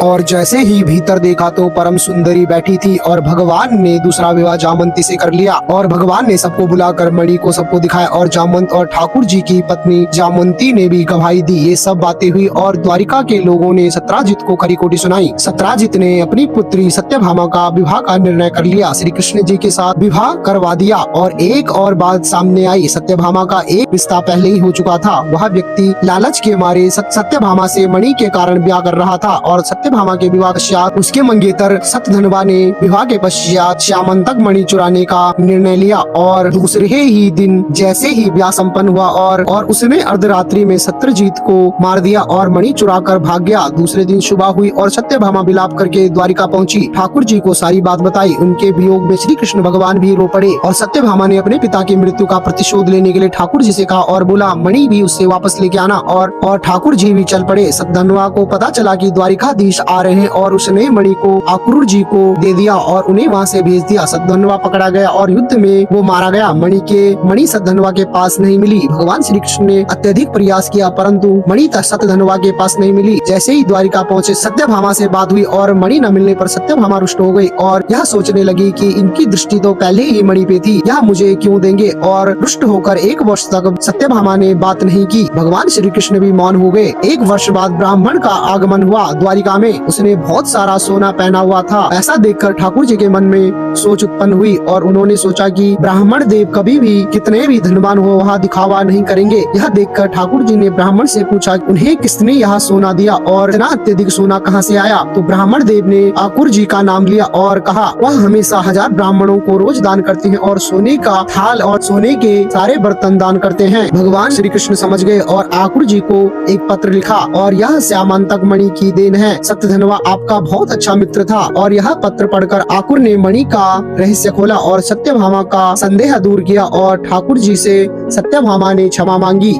और जैसे ही भीतर देखा तो परम सुंदरी बैठी थी और भगवान ने दूसरा विवाह जामंती से कर लिया। और भगवान ने सबको बुलाकर मणि को सबको दिखाया और जामंत और ठाकुर जी की पत्नी जामंती ने भी गवाही दी। ये सब बातें हुई और द्वारिका के लोगों ने सत्राजित को खरी खोटी सुनाई। सत्राजित ने अपनी पुत्री सत्यभामा का विवाह का निर्णय कर लिया, श्री कृष्ण जी के साथ विवाह करवा दिया। और एक और बात सामने आई, सत्यभामा का एक रिश्ता पहले ही हो चुका था। वह व्यक्ति लालच के मारे सत्यभामा से मणि के कारण ब्याह कर रहा था और सत्यभामा के विवाह पश्चात उसके मंगेतर सत्यधनवा ने विवाह के पश्चात श्यामंतक मणि चुराने का निर्णय लिया। और दूसरे ही दिन जैसे ही ब्याह संपन्न हुआ और उसने अर्धरात्रि में सत्यजीत को मार दिया और मणि चुरा कर भाग गया। दूसरे दिन सुबह हुई और सत्यभामा विलाप करके द्वारिका पहुंची, ठाकुर जी को सारी बात बताई। उनके वियोग में श्री कृष्ण भगवान भी रो पड़े और सत्यभामा ने अपने पिता की मृत्यु का प्रतिशोध लेने के लिए ठाकुर जी से कहा और बोला मणि भी उससे वापस लेके आना। और ठाकुर जी भी चल पड़े। सत्यधनवा को पता चला कि द्वारिकाधीश आ रहे हैं और उसने मणि को आक्रूर जी को दे दिया और उन्हें वहाँ से भेज दिया। सत्यधनवा पकड़ा गया और युद्ध में वो मारा गया। मणि सत्यधनवा के पास नहीं मिली। भगवान श्री कृष्ण ने अत्यधिक प्रयास किया परंतु मणि सत्यधनवा के पास नहीं मिली। जैसे ही द्वारिका पहुँचे सत्यभामा से बात हुई और मणि न मिलने पर सत्यभामा रुष्ट हो गई और यह सोचने लगी कि इनकी दृष्टि तो पहले ही मणि पे थी, यह मुझे क्यों देंगे। और रुष्ट होकर 1 वर्ष तक सत्यभामा ने बात नहीं की। भगवान श्री कृष्ण भी मौन हो गए। 1 वर्ष बाद ब्राह्मण का आगमन हुआ द्वारिका में। उसने बहुत सारा सोना पहना हुआ था। ऐसा देखकर ठाकुर जी के मन में सोच उत्पन्न हुई और उन्होंने सोचा कि ब्राह्मण देव कभी भी कितने भी धनवान हो वहाँ दिखावा नहीं करेंगे। यह देखकर ठाकुर जी ने ब्राह्मण से पूछा उन्हें किसने यह सोना दिया और इतना अत्यधिक सोना कहाँ से आया। तो ब्राह्मण देव ने आकुर जी का नाम लिया और कहा वह हमेशा 1000 ब्राह्मणों को रोज दान करते हैं और सोने का थाल और सोने के सारे बर्तन दान करते हैं। भगवान श्री कृष्ण समझ गए और आकुर जी को एक पत्र लिखा और यह श्यामंतक मणि की देन है। सत्यधनवा आपका बहुत अच्छा मित्र था। और यह पत्र पढ़कर आकुर ने मणि का रहस्य खोला और सत्यभामा का संदेह दूर किया और ठाकुर जी से सत्यभामा ने क्षमा मांगी।